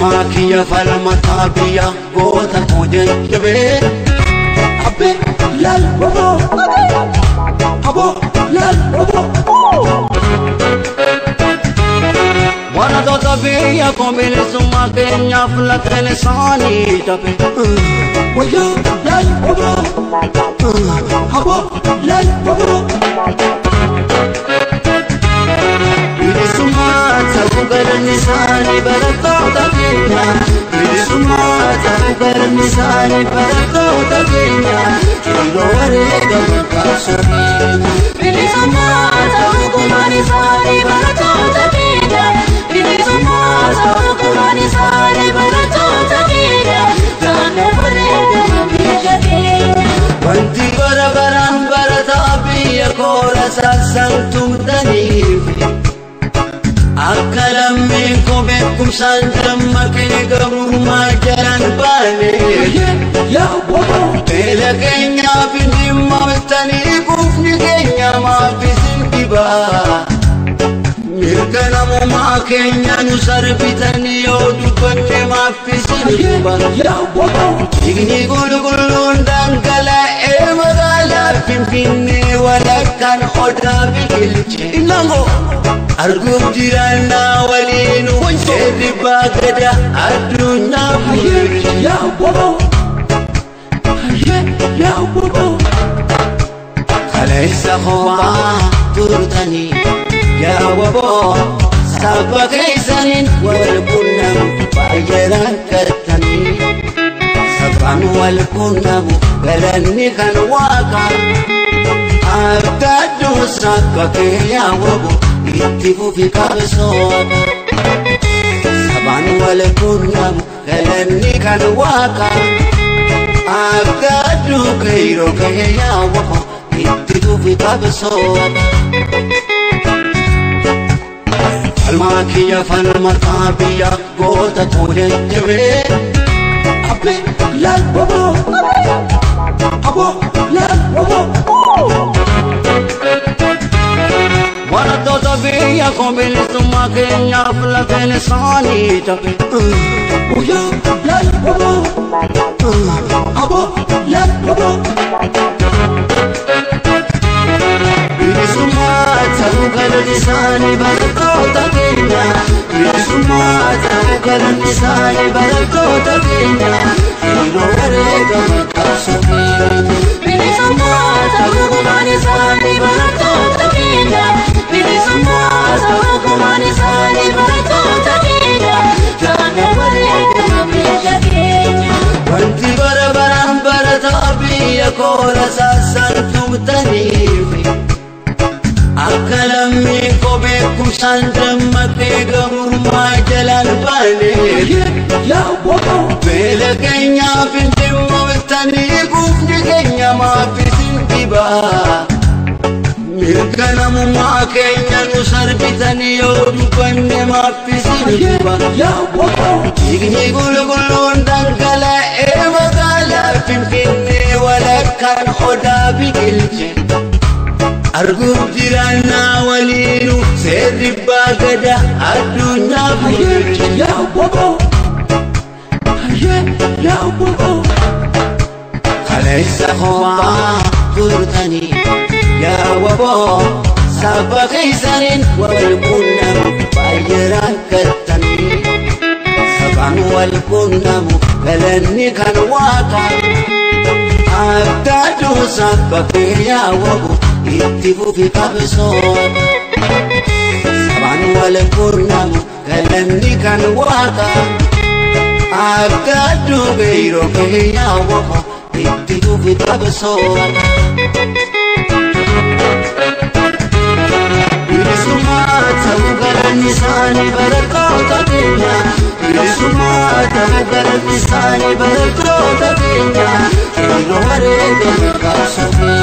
Almakia falmatabia gota kujebe Abe lal bobo Abo lal bobo Wana dota beya komil suma kenya flakene sani tape Waya lal bobo Abo lal bobo Nisani baratota kenya Ilisumata nisani baratota kenya Kilo warega mkasami Ilisumata nisani baratota kenya Ilisumata nisani baratota kenya Kilo warega mkasami Wanti barabaran baratabi Yakola sasantum tanifi Akalammi kobekum sanjam makine garuma jalan bane Ya bobo Bela kenya pindim mawestani kufni kenya mafisin kiba Mirkana muma kenya nusar pitani yodu kone mafisin kiba Ya bobo Igni gulu gulu undangala magala pimpinni walakan khoda bigilche Inango Argum jirana walinu Jedi bagada adunya murri Ya bobo Ya bobo Kalaisa khuwa turtani Ya bobo Sabba kaisanin walkunnam Bajaran kartani Sabban walkunnam Galanni kan waka Abdadu sabba kaya bobo Ittifu fi kabsoota Saban wale kunnamu Galanni kan waka Abdadu kairo kaya wako Ittifu fi kabsoota Almakia falmatabiya Gota tudejjebe Abbe lal bobo Abo lal bobo Wana dota beya komil suma kenya flakene sani tape Uya lal bobo Abo lal bobo Ilisuma tarukal nisani barakota kenya Ilisuma tarukal nisani barakota kenya Kilo warega makasami Ilisuma tarukal nisani barakota kenya Ilisuma tarukal nisani barakota kenya Kilo warega makasami kenya Wanti barabaran baratabi yakola sasantum tanifi Akalammi kobekum sanjam makega murma jalan bane Ya bobo Bela kenya pindim mawestani kufni kenya mafisin kiba Mirkana muma kenya nusar pitani yodu kone mafisin kiba Ya bobo Igni gulu gulu undangala magala pimpinni walakan khoda bigilche Argum jirana walinu Sedi bagada adunya murri Ya bobo Ya bobo Kalaisa khuwa turtani Ya bobo Sabba kaisanin walkunnam Bajaran kartani Saban walkunnamu Galanni kan waka Abdadu sabba kaya wabu Ittifu fi kabsoota Saban walkunnamu Galanni kan waka Abdadu gairo kaya wako Ittifu fi kabsoota Ilisuma tarukal nisani barakota kenya Ilisuma tarukal nisani barakota kenya Kilo warega makasami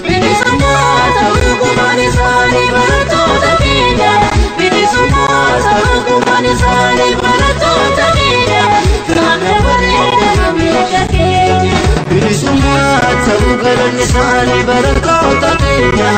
Ilisuma tarukal nisani barakota kenya Ilisuma tarukal nisani barakota kenya Kilo warega makasami Ilisuma tarukal nisani barakota kenya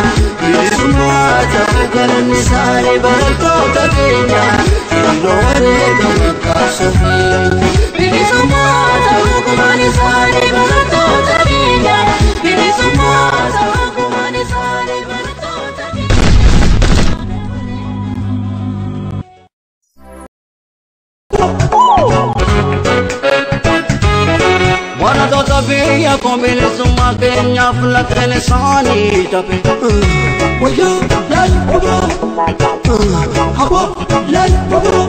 Ilisuma tarukal nisani barakota kenya Kilo warega makasami sohee bilisummaa ta'uu kumaan isaanii barattoota keenya bilisummaa ta'uu kumaan isaanii barattoota Wana tota biyya ko bilisummaa keenyaaf lakkeen isaanii dhabe wayya lal baba haba lal baba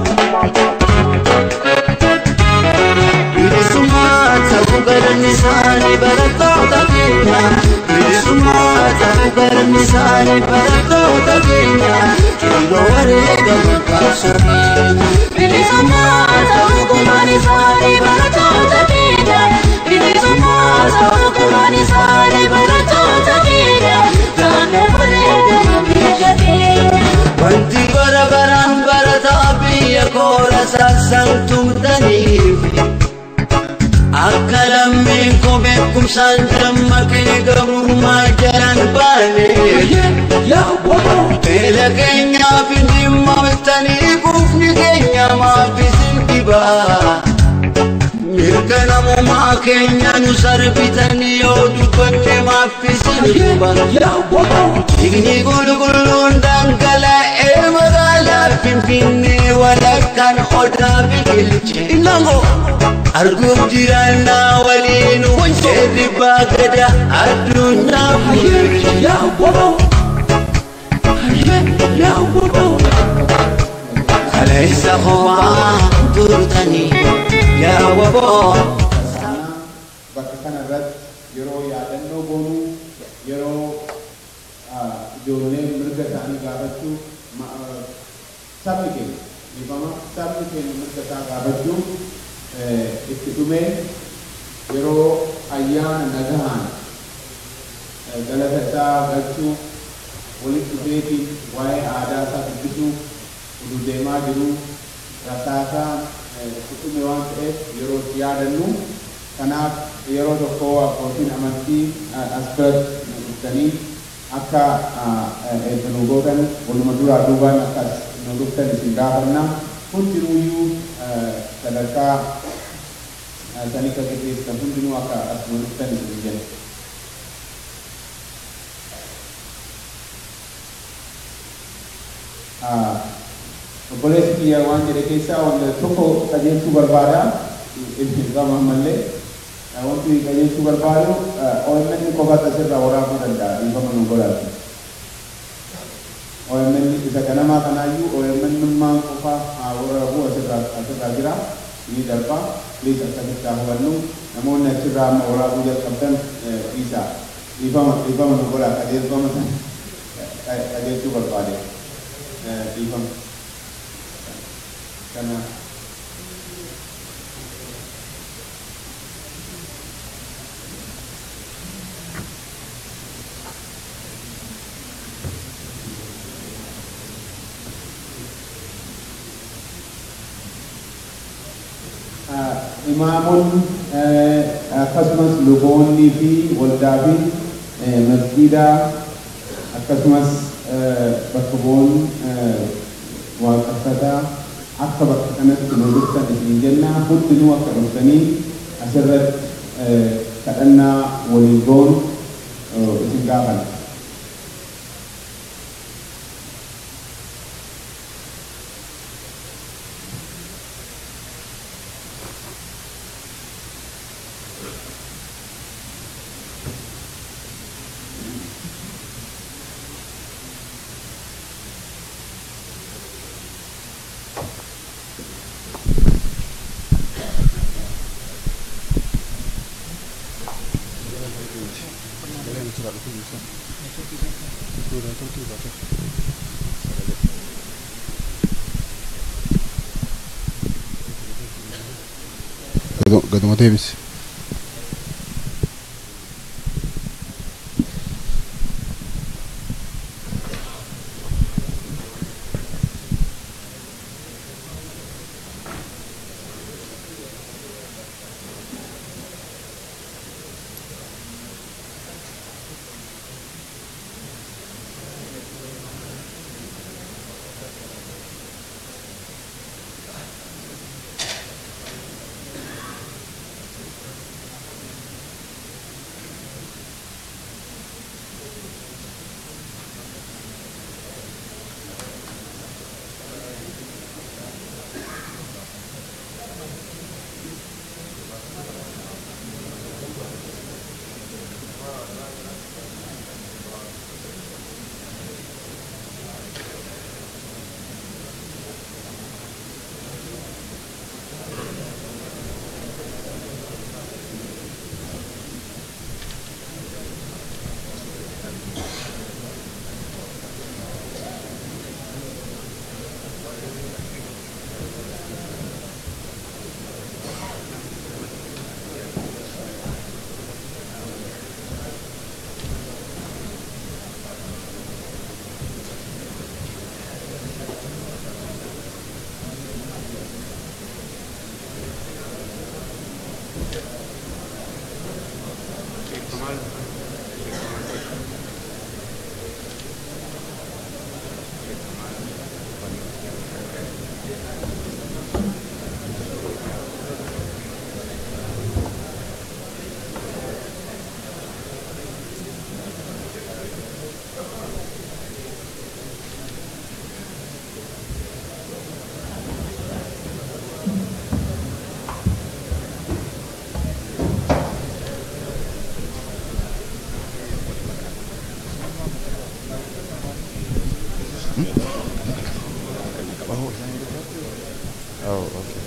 bilisummaa ta'uu galanni isaanii barattoota keenya bilisummaa ta'uu galanni isaanii barattoota keenya kiiloo wareegama kaasanii bilisummaa ta'uu kumaan isaanii barattoota keenya bilisummaa ta'uu kumaan isaanii barattoota keenya kiiloo wareegama kaasanii wanti bara baraan barataa biyya koola saasan tumtaniif akka lammiin ko beekumsaan dammaqee gabrummaa jalan baane beela keenyaaf dhimmattanii quufni keenya maaffisin dhibaa mirga namummaa keenya nu sarbitanii yoo dubbanne maaffisin dhibaa dhiigni qulqulluun dhangala'ee magaalaa Finfinnee walakkaan odaa biqilche arguuf jiraannaa waliin wanjeerri baagada addunyaa kaleessa hoomaa turtanii yaa waboo bakka kanarratti yeroo yaadannoo goonuu yeroo ijoolleen mirga isaanii gaafachuu sabni keenya mirga isaa gaafachuu itti dhumee yeroo ayyaana nagahaan galata isaa galchuu walitti dhufeetiin waa'ee aadaa isaa dubbisuu utuu deemaa jiru rasaasaan itti dhume waan ta'eef yeroo itti yaadannu kanaaf yeroo tokko abbootiin amantii as biratti nu dhuftanii akka nu gootan waluma duraa duubaan akkas nu dhuftan isin gaafanna hundinuuyyuu sadarkaa sani ka gaggeessan hundinuu akka as nu dhuftan isin jenna. Obboleessi kiyya waan jedhe keessaa wanta tokko qajeelchuu barbaada gama ammallee wanti qajeelchuu barbaadu OMN qofatu asirraa waraabuu danda'a dhiifama nu godhatu. OMN isa ganamaa kanaayyuu OMN qofa waraabuu asirraa jira ni darba please akkasitti hubannu namoonni achirraa amma waraabuu jalqabdan dhiifama nu godha qajeelchuu barbaade dhiifama. Karena imamun akkasumas luboonni fi waldaa fi masjiida akkasumas bakka bu'oon waaqeffataa akka bakka kanatti nu dhuftan isin jenna hundinuu akka dhuftanii asirratti kadhannaa waliin goonu isin gaafanna. Gaduma deebisi. Oh, okay.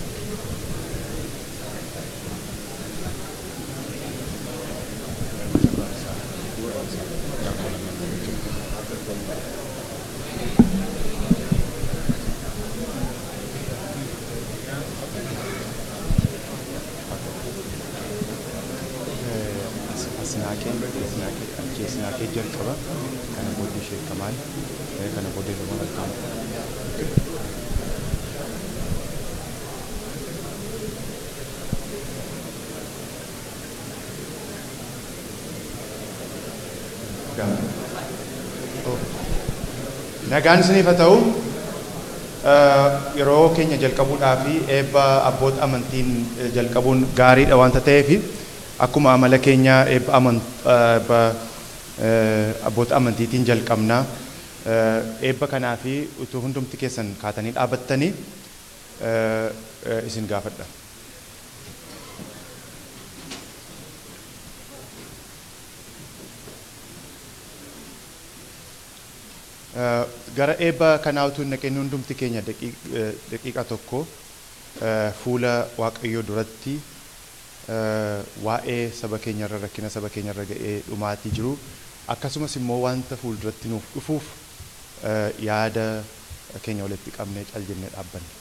Snaake jalqaba kana booddee Sheek Kamaal kana booddee Lumaa Malkaamuu. Nagaan isiniif haa ta'u yeroo keenya jalqabuudhaa fi eebba abboota amantiin jalqabuun gaariidha waanta ta'eef akkuma amala keenya eebba abboota amantiitiin jalqabnaa eebba kanaa fi utuu hundumti keessan kaatanii dhaabattanii isin gaafadha. Gara eebba kanaa utuu hin dhaqin hundumti keenya daqiiqa tokko fuula Waaqayyoo duratti waa'ee saba keenyarra rakkina saba keenyarra ga'ee dhumaatii jiru akkasumas immoo wanta fuulduratti nuuf dhufuuf yaada keenya walitti qabnee cal jennee dhaabbanne.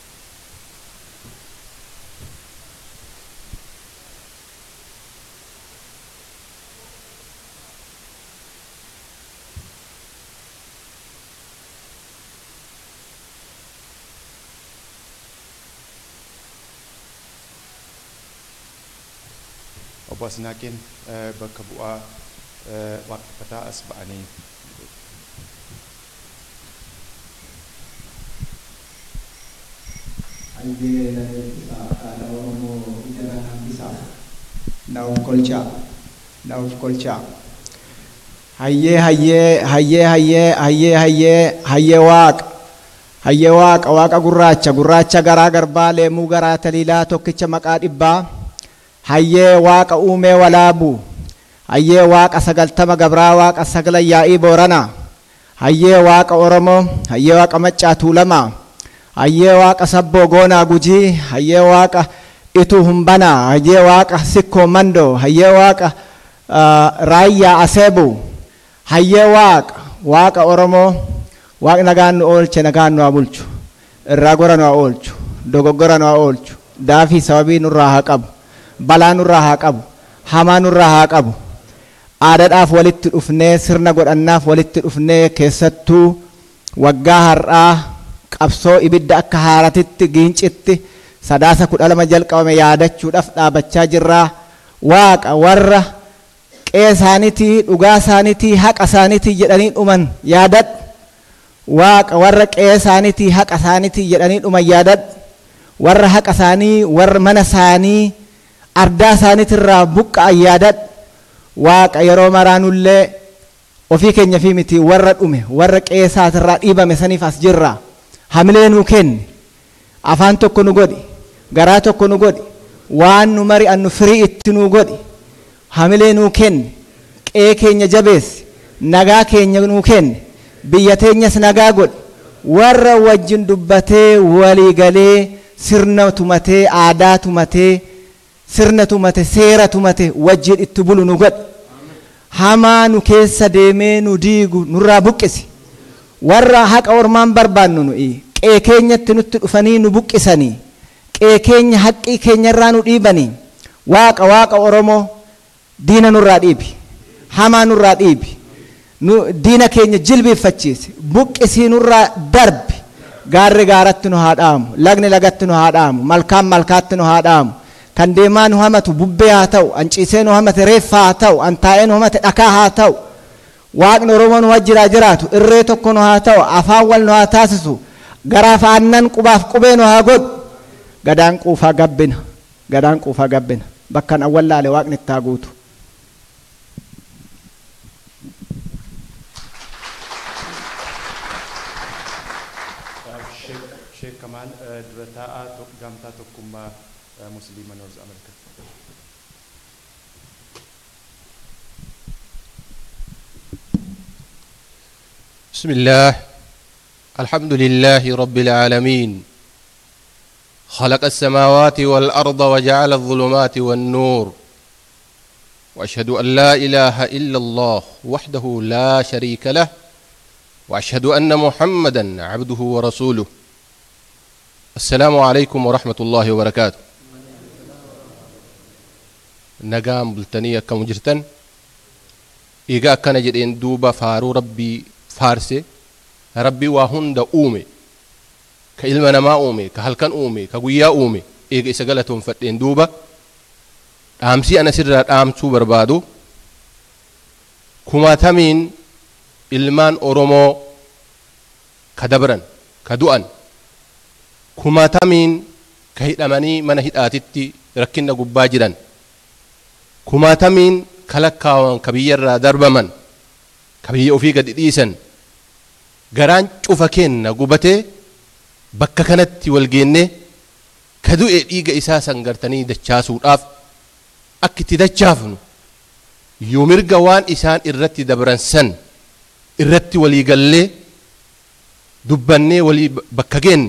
Obbo Asnaaqeen bakka bu'aa waaqeffataa as ba'anii nauf kolcha hayyee waaqa gurraacha garaa garbaa leemuu garaa taliilaa tokkicha maqaa dhibbaa hayyee waaqa uumee walaabu hayyee waaqa sagaltama gabraa waaqa sagala yaa'ii boorana hayyee waaqa oromoo hayyee waaqa maccaa tuulamaa hayyee waaqa sabboo goonaa gujii hayyee waaqa ituu humbana hayyee waaqa sikkoo mandoo hayyee waaqa raayyaa aseebu hayyee waaqa oromoo waaqa nagaan nu oolche nagaan nu haa bulchu irraa gora nu haa oolchu dogoggora nu haa oolchu daafii sababii nurraa haa qabu balaa nurraa haa qabu hamaa nurraa haa qabu aadaadhaaf walitti dhufnee sirna godhannaaf walitti dhufnee keessattuu waggaa har'aa qabsoo ibidda akka haaratitti giincitti sadaasa 12 jalqabame yaadachuudhaaf dhaabachaa jirraa waaqa warra qe'ee isaaniitii dhugaa isaaniitii haqa isaaniitii jedhanii dhuman yaadadhu waaqa warra qe'ee isaaniitii haqa isaaniitii jedhanii dhuman yaadadhu warra haqa isaanii warra mana isaanii ardaa isaaniitirraa buqqa'an yaadadhu waaqa yeroo maraanullee ofii keenya fi miti warra dhume warra qe'ee isaatirraa dhiibame saniif as jirra hamilee nuu kenni afaan tokko nu godhi garaa tokko nu godhi waan nu mari'annu firii itti nuu godhi hamilee nuu kenni qe'ee keenya jabeessi nagaa keenya nuu kenni biyya teenyas nagaa godhi warra wajjin dubbatee walii galee sirna tumatee aadaa tumatee sirna tumate seera tumate wajjin itti bulu nu godhi hamaa nu keessa deemee nu diigu nurraa buqqisi warra haqa ormaan barbaannu nuyi qe'ee keenyatti nutti dhufanii nu buqqisanii qe'ee keenya haqqii keenyarraa nu dhiibanii waaqa oromoo diina nurraa dhiibi hamaa nurraa dhiibi diina keenya jilbiiffachiisi buqqisii nurraa darbi gaarri gaaratti nu haa dhaamu lagni lagatti nu haa dhaamu malkaan malkaatti nu haa dhaamu kan deemaa nu hamatu bubbee haa ta'u anciisee nu hamate reeffa haa ta'u antaa'ee nu hamate dhakaa haa ta'u waaqni oromoo nu wajjiraa jiraatu irree tokko nu haa ta'u afaan wal nu haa taasisu garaaf aannan qubaaf qubee nu haa godhu gadaan quufaa gabbina bakkan awwallaale waaqni itti haa guutu. Sheek Kamaal dura taa'aa gamtaa tokkummaa Musliima Noorz Ameerikaa. بسم الله الحمد لله رب العالمين خلق السماوات والأرض وجعل الظلمات والنور وأشهد أن لا إله إلا الله وحده لا شريك له وأشهد أن محمدا عبده ورسوله السلام عليكم ورحمة الله وبركاته نقام بلتنية كمجرتن إيقا كان جدين دوبا فارو ربي فارسي ربي وهند أومي كإلمنا ما أومي كهلكن أومي كقويا أومي إيقا إساقلتهم فتين دوبا أمسي أنا سرات أمسو بربادو كما تمين إلمان أورومو كدبرن كدوان كما تمين كهيدماني من هيداتي ركنا قباجرا كما تمين كلكاوان كبير دربمن كبير وفي قد إيسن قران شوفكين قبته بكا كانت والجنة كدو إيجا إساسا قرتني دجاسو الأف أكت دجافن يومر قوان إسان إرتي دبران سن إرتي ولي قلي دبني ولي بكاكين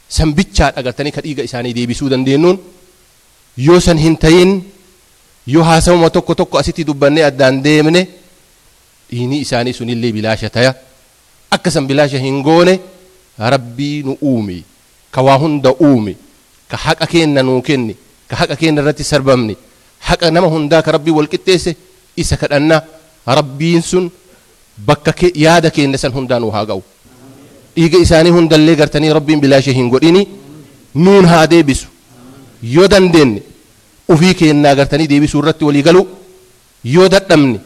سنبتشات أقرتني كديجا إساني دي بسودان دينون يوسن هنتين يو هاسو ما توكو توكو أسيتي دبني أدان ديمني إني إساني سني اللي بلاشة تايا أكسن بلاشة هنغوني ربي نؤومي كواهن دا أومي كحق أكين ننوكني كحق أكين رتي سربمني حق نما هنداك ربي والكتيسي إسا كدنا ربي سن بكك يادا كين نسن هندانو هاقو إيجا إساني هندا اللي قرتني ربي بلاشة هنغوني نون هادي بسو يودن ديني وفي كينا قرتني دي بسو رتي ولي قالوا يودت أمني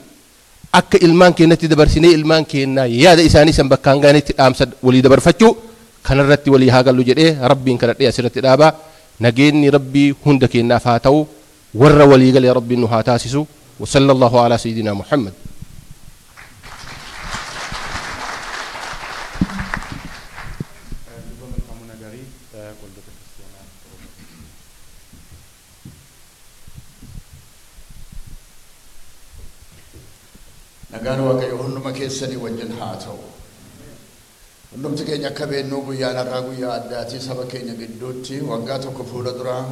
akka ilmaan keenyatti dabarsinee ilmaan keenya yaada isaanii san bakkaan gaanitti dhaamsa walii dabarfachuu kanarratti walii haa gallu jedhee rabbiin kadhadhee asirratti dhaabaa nageenyi rabbii hunda keenyaaf haa ta'u warra walii galee rabbiin nu haa taasisu وصلى الله على سيدنا محمد nagaan waaqayyo hunduma keessanii wajjin haa ta'u hundumti keenya akka beennuu guyyaan har'aa guyyaa addaatii saba keenya gidduutti waggaa tokko fuula duraa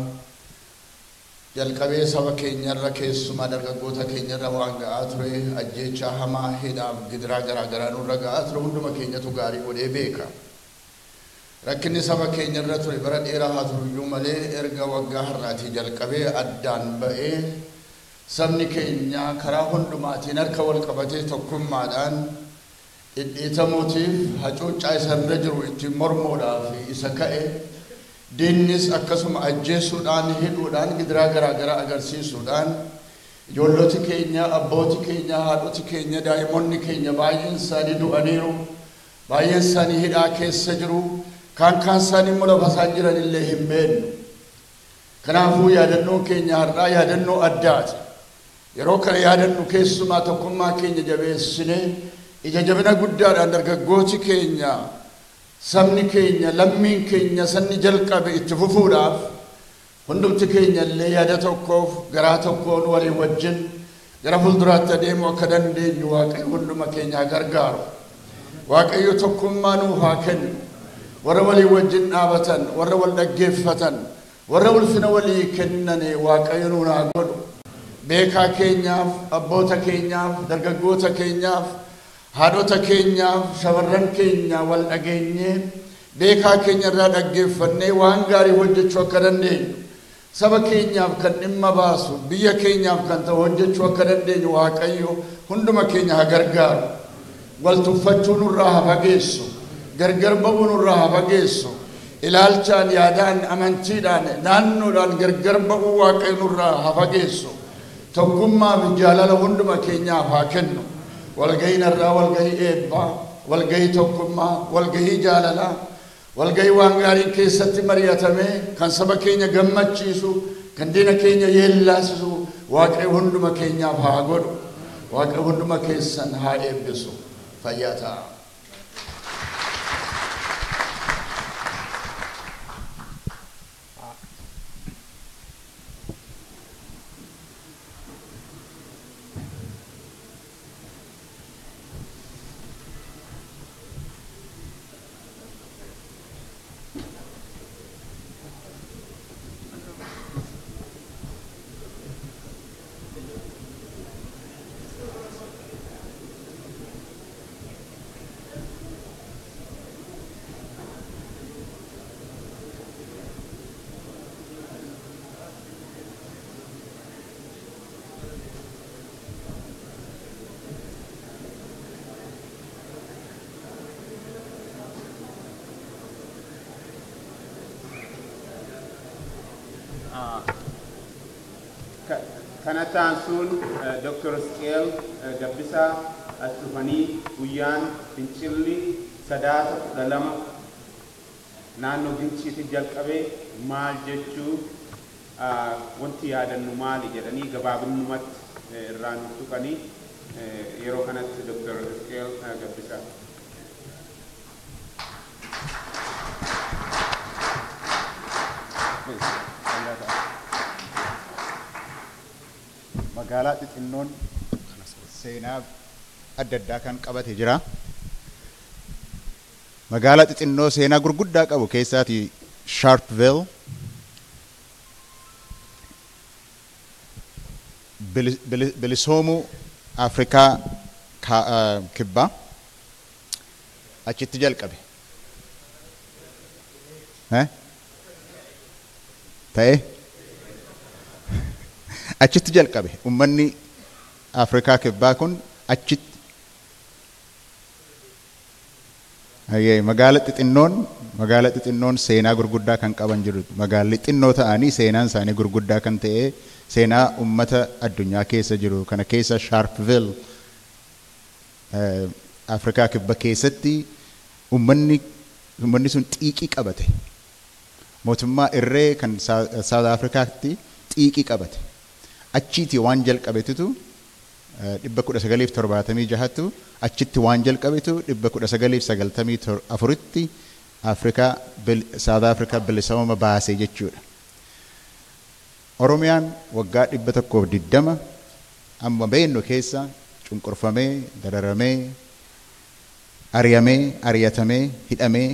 jalqabee saba keenyarra keessumaa dargaggoota keenyarra waan ga'aa ture ajjeechaa hamaa hidhaaf gidiraa garaagaraa nurra ga'aa ture hunduma keenyatu gaarii godhee beeka rakkinni saba keenyarra ture bara dheeraa haa turuyyuu malee erga waggaa har'aatii jalqabee addaan ba'ee sabni keenya karaa hundumaatiin harka wal qabatee tokkummaadhaan dhidhiitamuutiif hacuuccaa isarra jiru ittiin mormuudhaaf isa ka'e diinnis akkasuma ajjeesuudhaan hidhuudhaan gidiraa garaagaraa agarsiisuudhaan ijoolloti keenya abbooti keenya haadhoti keenya daa'imoonni keenya baay'een isaanii du'aniiru baay'een isaanii hidhaa keessa jiru kaan isaanii immoo lafa isaan jiran illee hin beeknu kanaafuu yaadannoon keenya har'aa yaadannoo addaati yeroo kana yaadannu keessumaa tokkummaa keenya jabeessine ija jabina guddaadhaan dargaggooti keenya sabni keenya lammiin keenya sanni jalqabe itti fufuudhaaf hundumti keenya illee yaada tokkoof garaa tokkoon waliin wajjin gara fuulduraatti adeemuu akka dandeenyu waaqayyo hunduma keenya gargaaru waaqayyo tokkummaa nuuf haa kennu warra waliin wajjin dhaabatan warra wal dhaggeeffatan warra ulfina walii kennane waaqayyo nuun haa godhu beekaa keenyaaf abboota keenyaaf dargaggoota keenyaaf haadhota keenyaaf shamarran keenya wal dhageenye beekaa keenya irraa dhaggeeffannee waan gaarii hojjechuu akka dandeenyu saba keenyaaf kan dhimma baasu biyya keenyaaf kan ta'u hojjechuu akka dandeenyu waaqayyo hunduma keenya haa gargaaru wal tuffachuu nurraa haa fageessu gargar ba'uu nurraa haa fageessu ilaalchaan yaadaan amantiidhaan naannoodhaan gargar ba'uu waaqayyo nurraa haa fageessu tokkummaa fi jaalala hunduma keenyaaf haa kennu walgahii narraa walgahii eebbaa walgahii tokkummaa walgahii jaalalaa walgahii waan gaariin keessatti mari'atame kan saba keenya gammachiisu kan diina keenya yeellaasisu waaqayyo hunduma keenyaaf haa godhu waaqayyo hunduma keessan haa eebbisu fayyaa ta'a. Kanattaan sun Dr. Isqeel Gabbisaa as dhufanii guyyaan fincilli sadaasa 12 naannoo Ginciitti jalqabee maal jechuu wanti yaadannu maali jedhanii gabaabinumatti irraa nuuf tuqanii yeroo kanatti Dr. Isqeel Gabbisaa. Magaalaa xixinnoon seenaa adda addaa kan qabate jira. Magaalaa xixinnoo seenaa gurguddaa qabu keessaati Sharpeville, bilisoomuu Afrikaa kibbaa achitti jalqabe. Ta'e achitti jalqabe ummanni Afrikaa kibbaa kun achitti magaalaa xixinnoon seenaa gurguddaa kan qaban jiru. Magaalli xinnoo ta'anii seenaan isaanii gurguddaa kan ta'e seenaa ummata addunyaa keessa jiru kana keessa Sharpeville Afrikaa kibba keessatti ummanni sun xiiqii qabate. Mootummaa irree kan South Africaatti xiiqii qabate. Achiiti waan jalqabetu 1976 achitti waan jalqabetu 1994tti South Africa bilisooma baase jechuudha. Oromiyaan waggaa 120 amma beenno keessa cunqurfamee, dararamee, ariyatamee, hidhamee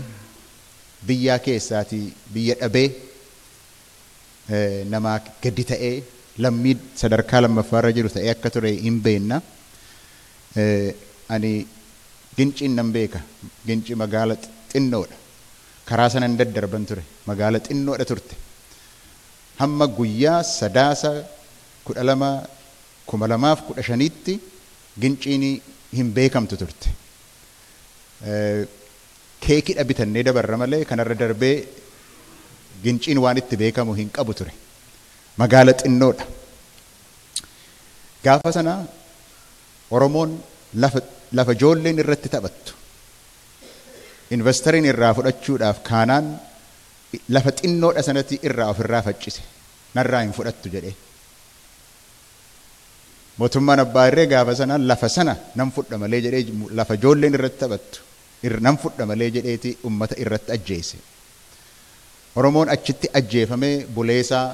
biyyaa keessaati biyya dhabee namaa gadi ta'ee lammii sadarkaa lammaffaarra jiru ta'ee akka ture hin beenna. Ani Ginciin nan beeka. Ginci magaala xinnoodha. Karaa sanan daddarban ture. Magaala xinnoodha turte. Hamma guyyaa sadaasa 2015tti Ginciin hin beekamtu turte. Keekidha bitannee dabarra malee kanarra darbee Ginciin waan itti beekamu hin qabu ture. Magaala xinnoodha. Gaafa sana Oromoon lafa ijoolleen irratti taphattu investariin irraa fudhachuudhaaf kaanaan lafa xinnoodha sanatti irraa ofirraa faccise. Narraa hin fudhattu jedhee. Mootummaan abbaa irree gaafa sana lafa sana nan fudha malee jedhee lafa ijoolleen irratti taphattu nan fudha malee jedheeti ummata irratti ajjeese. Oromoon achitti ajjeefamee buleesaa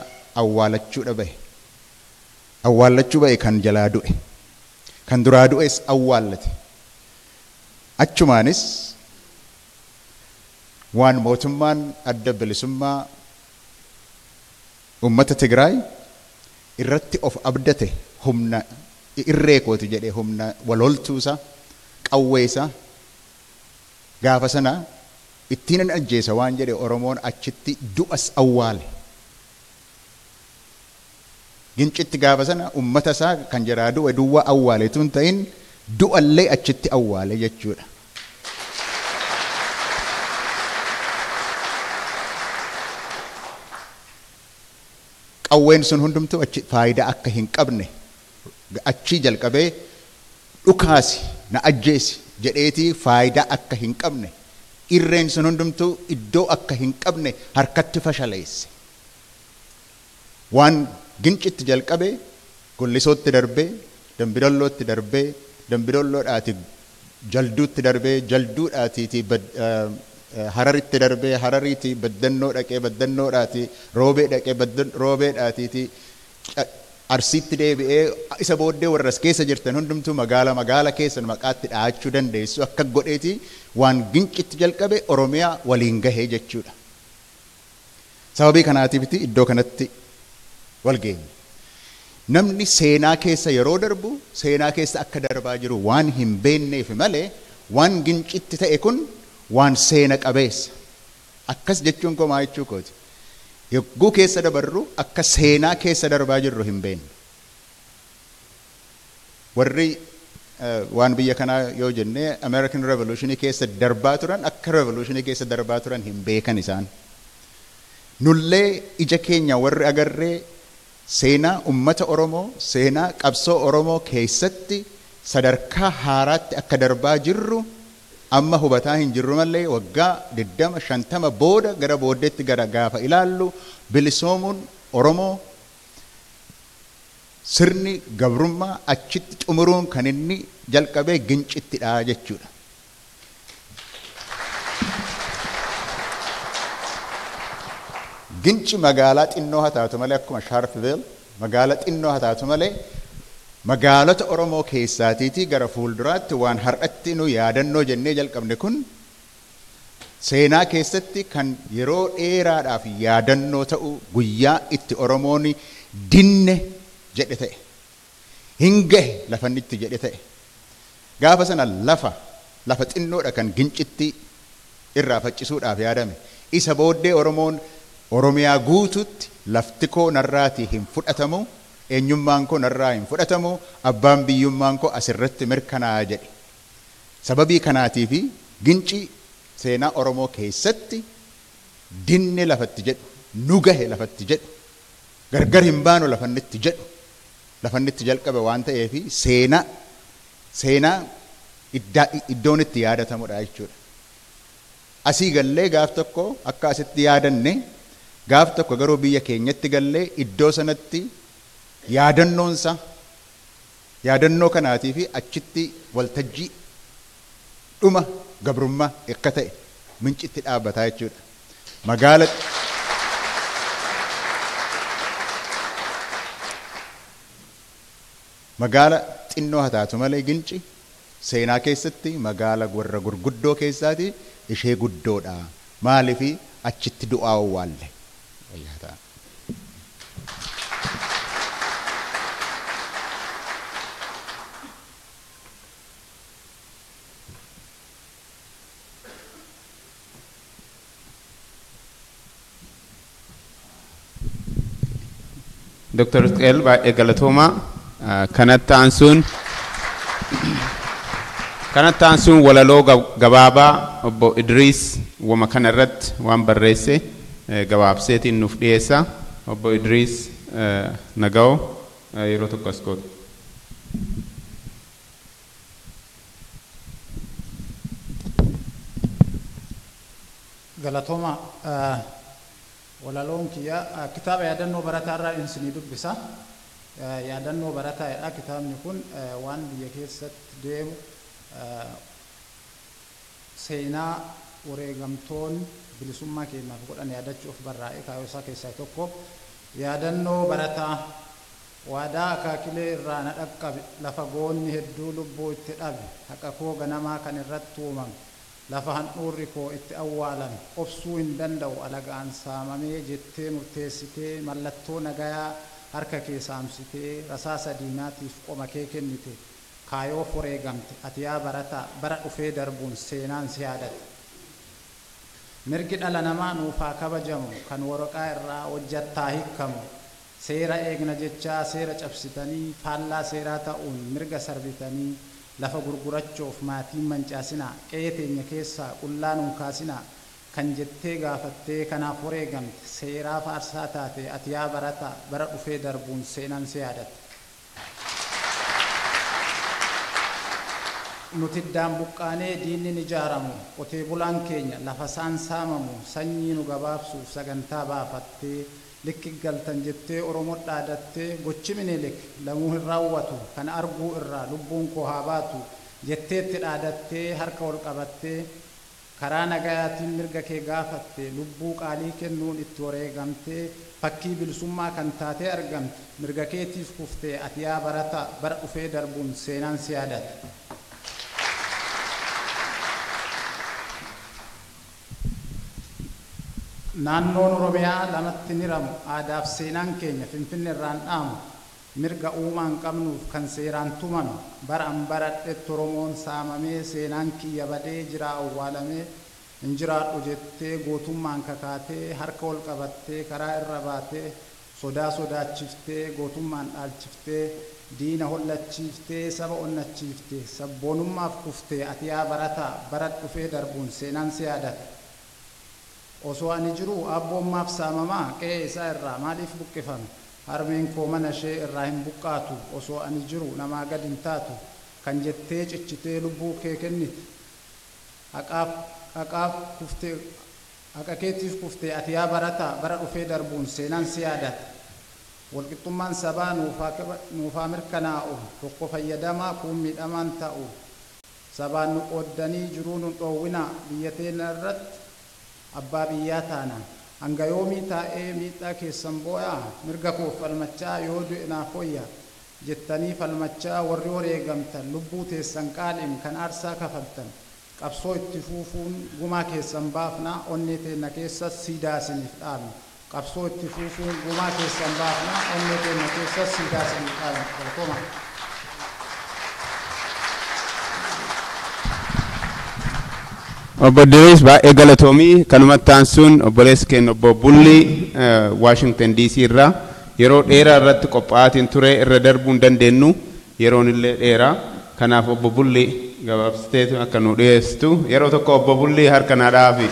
awwaalachuudha bahe. Awwaallachuu bahe kan jalaa du'e. Kan duraa du'es awwaallate. Achumaanis waan mootummaan adda bilisummaa ummata Tigraay irratti of abdate humna irree kooti jedhee humna waloltuusa qawweesa gaafa sana ittiin ajjeesa waan jedhe Oromoon achitti du'as awwaale. Gincitti gaafa sana ummata isaa kan jaraa du'e duwwaa awwaale tun ta'in du'allee achitti awwaale jechuudha. Qawween sun hundumtuu achi faayidaa akka hin qabne achii jalqabee dhukaasi na ajjeesi jedheetii faayidaa akka hin qabne irreen sun hundumtuu iddoo akka hin qabne harkatti fashaleesse. Waan Gincitti jalqabee Gollisootti darbee Dambidollootti darbee Dambidolloodhaati Jalduutti darbee Jalduudhaati Hararitti darbee Harariiti Baddannoo dhaqee Baddannoodhaati Roobee dhaqee Roobeedhaati Arsiitti deebi'ee isa booddee warras keessa jirtan hundumtuu magaala keessan maqaatti dhaachuu dandeessu akka godheeti waan Gincitti jalqabe Oromiyaa waliin gahee jechuudha. Sababii kanaatiifiti iddoo kanatti wal geenye. Namni seenaa keessa yeroo darbu seenaa keessa akka darbaa jiru waan hin beekneef malee waan Gincitti ta'e kun waan seena qabeessa. Akkas jechuun koo maa jechuu kooti. Yogguu keessa dabarru akka seenaa keessa darbaa jirru hin beekne. Warri waan biyya kanaa yoo jennee American Revolution keessa darbaa turan akka Revolution keessa darbaa turan hin beekan isaan. nullee ija keenya warri agarree seenaa ummata Oromoo seenaa qabsoo Oromoo keessatti sadarkaa haaraatti akka darbaa jirru amma hubataa hin jirru malee waggaa 20-50 booda gara booddeetti gara gaafa ilaallu bilisoomuun Oromoo sirni gabrummaa achitti xumuruun kan inni jalqabee gincittidha jechuudha. Ginci magaalaa xinnoo haa taatu malee akkuma Sharpeville magaalaa xinnoo haa taatu malee magaalota Oromoo keessaatiitii gara fuulduraatti waan har'atti nu yaadannoo jennee jalqabne kun seenaa keessatti kan yeroo dheeraadhaaf yaadannoo ta'u guyyaa itti Oromoon dinne jedhe ta'e hin gahe lafanni itti jedhe ta'e gaafa sana lafa xinnoodha kan gincitti irraa faccisuudhaaf yaadame isa booddee Oromiyaa guututti lafti koo narraatii hin fudhatamu eenyummaan koo narraa hin fudhatamu abbaan biyyummaan koo asirratti mirkanaa jedhe sababii kanaatiif ginci seenaa Oromoo keessatti dinne lafatti jedhu nu gahe lafatti jedhu gargar hin baanu lafannitti jedhu lafannitti jalqabe waan ta'eef seenaa iddoon itti yaadatamudha jechuudha. Asii gallee gaaf tokko akka asitti yaadanne gaaf tokko garuu biyya keenyatti gallee iddoo sanatti yaadannoo kanaatii fi achitti waltajjii dhuma gabrummaa akka ta'e mincitti dhaabbataa jechuudha. Magaala xinnoo haa taatu malee ginci seenaa keessatti magaala warra gurguddoo keessaati ishee guddoodha. Maaliif achitti du'aa owwaalle. Dr. Hizqeel baay'ee galatoomaa kanatti aansuun walaloo gabaabaa obbo Idriis wama kana irratti waan barreesse gabaabseetiin nuuf dhiyeessa. Obbo Idriis naga'oo yeroo tokko as gootu. Galatooma walaloon kiyya kitaaba yaadannoo barataa irraa isinii dubbisa. Yaadannoo barataadha kitaabni kun waan biyya keessatti deemu seenaa wareegamtoon bilisummaa keenyaaf godhan yaadachuuf barraa'e kaayoo isaa keessaa tokko yaadannoo barataa waadaa akaakilee irraa na dhaqqabe lafa goonni hedduu lubbuu itti dhabe haqa koo ganamaa kan irratti uumame lafa handhuurri koo itti awwaalame obsuu hin danda'u alagaan saamamee jettee murteessitee mallattoo nagayaa harka kee saamsitee rasaasa diinaatiif qoma kee kennite kaayoof wareegamte ati yaa barataa bara dhufee darbuun seenaan si yaadate. Mirgi dhala namaa nuuf haa kabajamu kan waraqaa irraa hojjattaa hiikamu seera eegna jechaa seera cabsitanii faallaa seeraa ta'uun mirga sarbitanii lafa gurgurachuuf maatiin mancaasinaa qe'ee teenya keessaa qullaa nuun kaasinaa kan jettee gaafattee kanaaf wareegamte seeraa faarsaa taate ati yaa barataa bara dhufee darbuun seenaan si yaadate. Nuti iddaan buqqaanee diinni ni ijaaramu qotee bulaan keenya lafa isaan saamamu sanyii nu gabaabsuuf sagantaa baafattee likki galtan jettee Oromoo dhaadattee gochi minilik lamuu hin raawwatu kan arguu irraa lubbuun koo haa baatu jetteetti dhaadattee harka ol qabattee karaa nagayaatiin mirga kee gaafatte lubbuu qaalii kennuun itti wareegamtee fakkii bilisummaa kan taatee argamte mirga keetiif kuftee ati yaa barataa bara dhufee darbuun seenaan si yaadate. Naannoon Oromiyaa lamatti ni ramu aadaaf seenaan keenya Finfinnee irraan dhaamu mirga uumaan qabnuuf kan seeraan tumame baraan baradhetti Oromoon saamamee seenaan kiyya badee jira awwaalamee hin jiraadhu jettee gootummaan kakaatee harka ol qabattee karaa irra baatee sodaa sodaachiftee gootummaan dhaalchiftee diina hollachiiftee saba onnachiiftee sabboonummaaf kuftee ati yaa barataa bara dhufee darbuun seenaan si yaadate. osoo ani jiru abboommaaf saamamaa qe'ee isaa irraa maaliif buqqifame harmeen koo mana ishee irraa hin buqqaatu osoo ani jiru namaa gad hin taatu kan jettee cichitee lubbuu kee kennite haqaaf kuftee haqa keetiif kuftee ati yaa barataa bara dhufee darbuun seenaan si yaadata walqixxummaan sabaa nuufaa mirkanaa'u tokko fayyadamaa kuun miidhamaan ta'u sabaan nu qooddanii jiruu nu dhoowwinaa biyya teenya irratti abbaa biyyaa taana hanga yoomii taa'ee miidhaa keessan boo'aa mirga koo falmachaa yoo du'e naaf hoyya jettanii falmachaa warri wareegamtan lubbuu teessan qaaliin kan aarsaa kafaltan qabsoo itti fufuun gumaa keessan baafnaa onnee teenya keessa siidaa isiniif dhaabna qabsoo itti fufuun gumaa keessan baafnaa onnee teenya keessa siidaa isiniif dhaabna. Obbo Diriis baay'ee galatoomii kanumatti aansuun obboleessi keenya obbo Bulli Washington DC irraa yeroo dheeraa irratti qophaa'aatiin ture irra darbuu hin dandeenyu yeroon illee dheeraa kanaaf obbo Bulli gabaabsitee akka nu dhiyeessitu yeroo tokko obbo Bulli harka naa dhaafi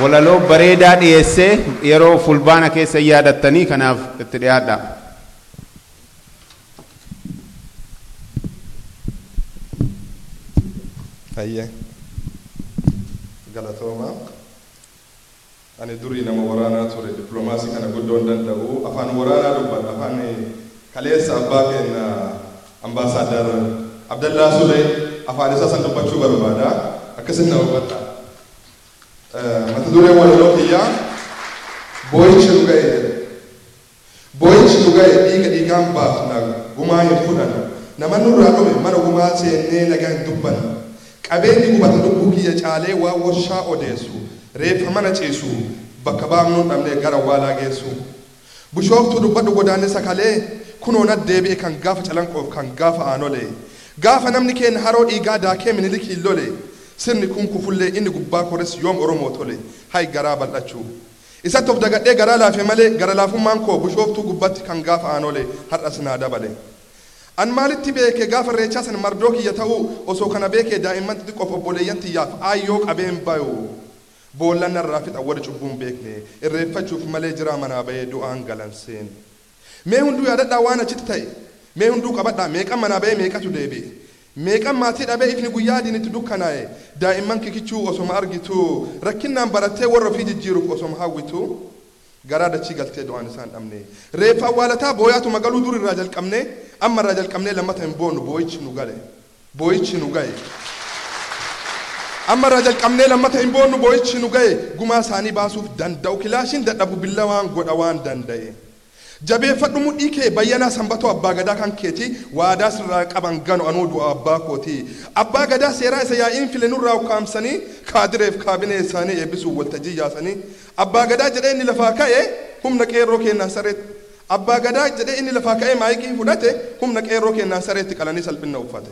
walaloo bareedaa dhiyeessee yeroo fulbaana keessa yaadattanii kanaaf itti dhiyaadha. Galatooma ani durii nama waraanaa ture diplomaasii kana guddoo hin danda'u afaan waraanaa dubbadha afaan kaleessa abbaa keenya ambaasaadar Abdallaa Sulee afaan isaa san dubbachuu barbaada akkasin na hubadha mata duree walaloo kiyyaa boo'ichi dhuga'e dhiiga dhiigaan baafna gumaa hin fudhannu nama nurraa dhume mana gumaa seennee nagaa hin dubbannu qabeenyi gubata lubbuu kiyya caalee waa warshaa odeessu reeffa mana ciisu bakka baamnuun dhabnee gara waalaa geessu bushooftuu dubbadhu godaannisa kalee kunoon addeebi'e kan gaafa calanqoof kan gaafa aanolee gaafa namni keenya haroo dhiigaa daakee minilikii lole sirni kun kufullee inni gubbaa kores yoom oromoo tole hay garaa bal'achuu isatti of dagadhee garaa laafe malee gara laafummaan koo bushooftuu gubbatti kan gaafa aanolee har'as naa dabale. An maalitti beeke gaafa irreechaa san mardoo kiyya ta'uu osoo kana beekee daa'imman xixiqqoof obboleeyyan tiyyaaf aayyoo qabeen bayu boollan narraa fixa warri cubbuun beekne irreeffachuuf malee jiraa manaa bahee du'aan galanseen mee hunduu yaadadhaa waan achitti ta'e mee hunduu qabadhaa meeqan manaa bahee meeqatu deebi'e meeqan maatii dhabee ifni guyyaa diinitti dukkanaa'e daa'imman kikichuu osoma argitu rakkinnaan barattee warra ofii jijjiiruuf osoma hawwitu garaa dachii galtee du'aan isaan dhabne reeffa awwaalataa booyaatu magaluu dur irraa jalqabne amma irraa jalqabnee lammata hin boonu booyichi nu ga'e amma irraa jalqabnee lammata hin boonu booyichi nu ga'e gumaa isaanii baasuuf danda'u kilaashiin dadhabu billa waan godha waan danda'e jabeeffadhu mudhii kee bayyanaa sanbatoo abbaa gadaa kan keeti waadaa sirraa qaban ganu anuu du'a abbaa kooti abbaa gadaa seeraa isa yaa'iin file nurraa ukkaamsanii kaadireef kaabinee isaanii eebbisuuf waltajjii yaasanii abbaa gadaa jedhee inni lafaa ka'e humna qeerroo kennaan sareetti abbaa gadaa jedhee inni lafaa ka'e maayikii fudhate humna qeerroo kennaan sareetti qalanii salphina uffate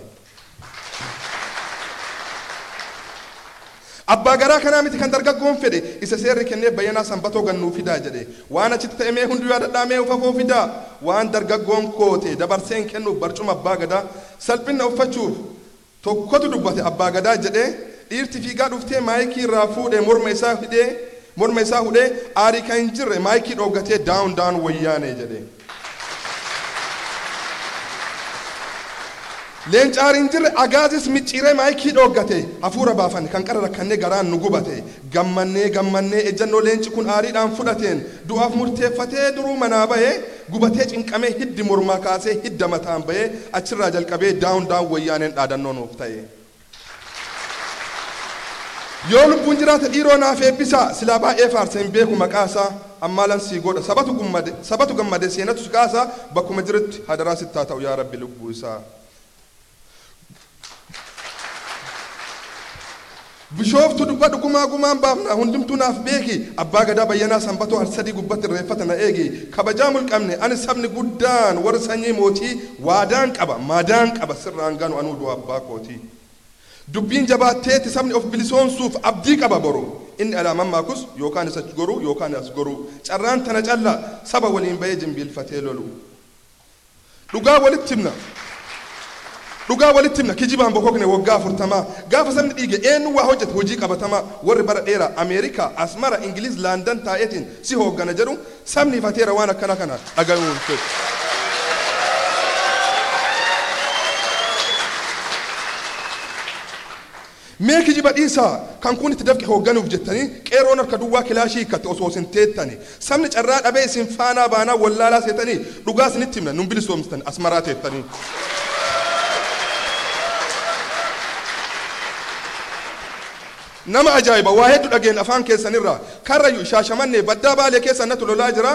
abbaa garaa kanaa miti kan dargaggoon fedhe isa seerri kennee bayyanaa sanbatoo gannuu fidaa jedhe waan achitti ta'e mee hunduu yaadadhaa mee ufafoo fidaa waan dargaggoon koote dabarseen kennuuf barcuma abbaa gadaa salphina uffachuuf tokkotu dubbate abbaa gadaa jedhee dhiirti fiigaa dhuftee maayikii irraa fuudhee morma isaa hudhee aarii kan hin jirre maayikii dhooggatee daawun wayyaanee jedhe leenca aarii hin jirre agaazis micciiree maayikii dhooggate hafuura baafan kan qara rakkannee garaan nu gubate gammannee ejjannoo leenci kun aariidhaan fudhateen du'aaf murteeffatee duruu manaa bahee gubatee cinqamee hiddi mormaa kaasee hidda mataan bahee achirraa jalqabee daawun wayyaaneen dhaadannoo nuuf ta'e. Yoo lubbuun jiraate dhiiroo naaf eebbisaa silaa baay'ee faarseen beeku maqaasaa ammaalan sii godha sabatu gammade seenatu si kaasaa bakkuma jirutti hadaraa sittaa ta'u yaa rabbi lubbuu isaa. Bishooftu dubbadhu gumaan baafna hundumtuu naaf beeki abbaa gadaa bayyanaa sanbatoo harsadii gubbatti irreeffata na eegi kabajaa mulqabne ani sabni guddaan warri sanyii mootii waadaan qaba sirraan ganu anuu du'a abbaa kootii dubbiin jabaatteetti sabni of bilisoomsuuf abdii qaba boru inni alaaman maakus yookaan isa goru yookaan as goru carraan tana calla saba waliin bahee jimbiilfatee lolu dhugaa walitti himna dhugaa walitti himna kijibaan bokookne waggaa 40 gaafa sabni dhiige eenyu waa hojjete hojii qabatamaa warri bara dheeraa Ameerikaa Asmara Ingiliz Laandan taa'eetiin si hooggana jedhu sabni ifateera waan akkana kana dhaga'uun fedhu. Mee kijiba dhiisaa kan kun itti dafqe hoogganuuf jettanii qeeroon harka duwwaa kilaashii hiikkatte osoo isin teettani sabni carraa dhabee isin faanaa baanaa wallaalaa seetanii dhugaa isinitti himna nun bilisoomsitan Asmaraa teettanii. Nama ajaa'iba waa hedduu dhageen afaan keessanirraa karrayyuu Shaashamannee baddaa Baalee keessan natu lolaa jira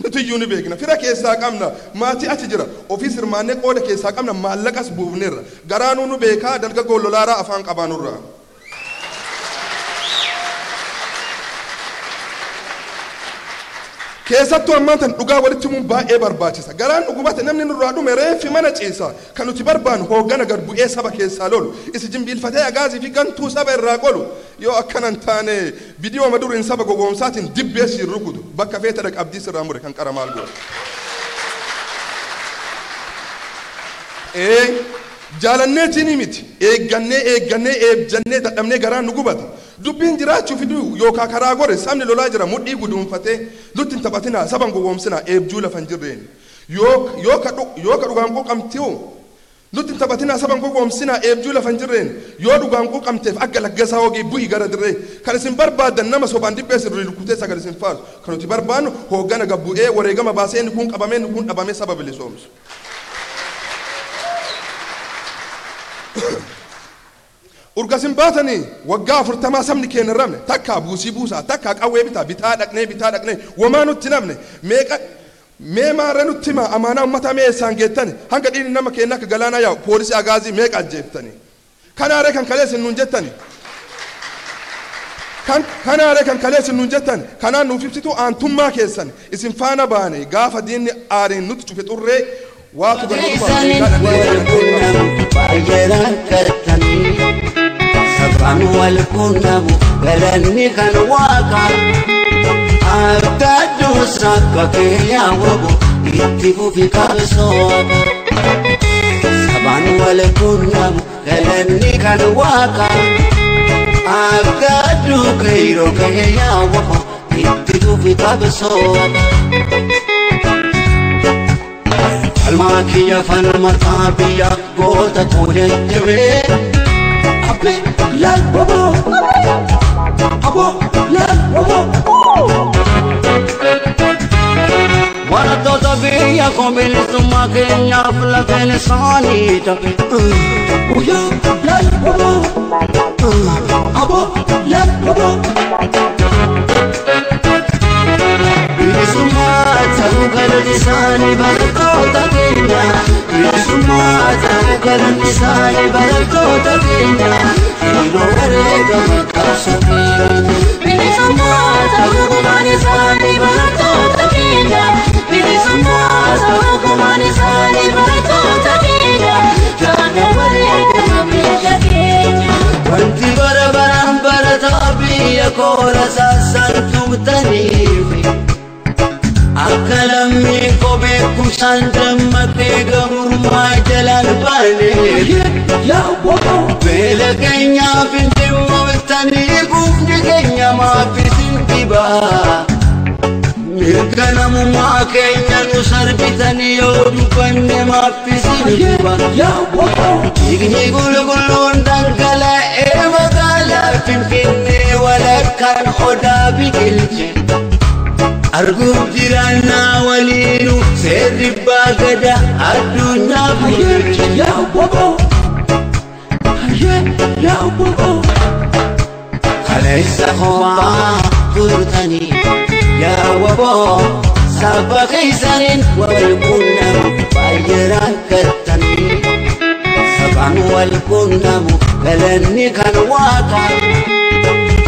nuti iyyuu ni beekna fira keessaa qabna maatii achi jira ofii sirmaannee qooda keessaa qabna maallaqas buufneerra garaanuu nu beekaa dargaggoo lolaaraa afaan qabaanurraa. Keessattuu ammaan tan dhugaa walitti himuun baay'ee barbaachisa. Garaan dhugubate namni nurraa dhume reeffi mana ciisa kan nuti barbaannu hooggana gad bu'ee saba keessaa lolu isi jimbiilfatee agaazii fi gantuu saba irraa qolu yoo akkanan taane bidiyoo maduriin saba gowwoomsaatiin dibbee siin rukutu bakka feeta dhaq abdii sirraa mure kan qara maal godha. Jaalanneetiin miti eeggannee eebjannee dadhabnee garaan nu gubata. Dubbiin jiraachuu fiduu yookaan karaa gore sabni lolaa jira mudhii guduunfatee nutti hin taphatinaa saban gowwoomsinaa eebjuu lafa hin jirreen yoo ka dhugaan quuqamtii'u nutti hin taphatinaa saban gowwoomsinaa eebjuu lafa hin jirreen yoo dhugaan quuqamteef akka laggasaa hogii bu'ii gara dirree kan isin barbaadan nama sobaan dibbee sirrii rukutee sagal isin faasu kan nuti barbaannu hooggana gabbu'ee wareegama baasee inni kun qabamee inni kun dhabamee saba bilisoomsu. Urgasin baatanii waggaa 40 sabni keenya rabne takka buusii buusaa takka qawwee bitaa dhaqnee wamaa nutti namne mee maara nutti hima amaanaa ummata mee eessaan geettani hanga dhiirri nama keenya akka galaanaa yaa'u poolisii agaazii meeqa ajjeeftani kanaaree kan kaleessin nuun jettani kanaaree kan kaleessin nuun jettani kanaan nuuf ibsitu aantummaa keessan isin faana baane gaafa diinni aariin nutti cufe xurree waatu Sabaan wal quunnamu galanni kan waaqa abdaaduu sakka keeyyaa wabu itti fufi qabsooqa. Sabaan wal quunnamu galanni kan waaqa abdaaduu keeyyaa keeyyaa wabu itti fufi qabsooqa. Falmaa kiyya falmataa biyya goota tuulettibee la bobo abo la bobo wala to via come il summa che nyafla tenesani tape oya la bobo abo la bobo summa tamugal lisani barko takinya summa tamugal lisani barko takinya Wanti bara-barang baratabi ako nasasantumtanifi Akalammi ko beekum sandam magbiga murmay jalan bane Bela kenya pinti mawtani gufni kenya mafisin diba Mirgana mumma kenya nusarbitani yodubanne mafisin diba Igni gulgulun dangala magala finfinne walakan oda bigilche Argum jirana walinu serri bagada adunya bulirche ya bobo Alaysa khoma turtani ya bobo sabakaisanin wal kunnam bayran kattani saban wal kunnam galanni kan waqa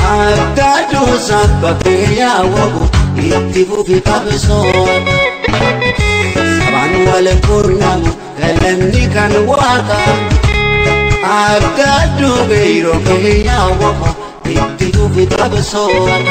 abdadu sabakaya bobo ittifu fi qabson saban wal kunnam galanni kan waqa abdadu beiro keya waqa ittifu fi qabson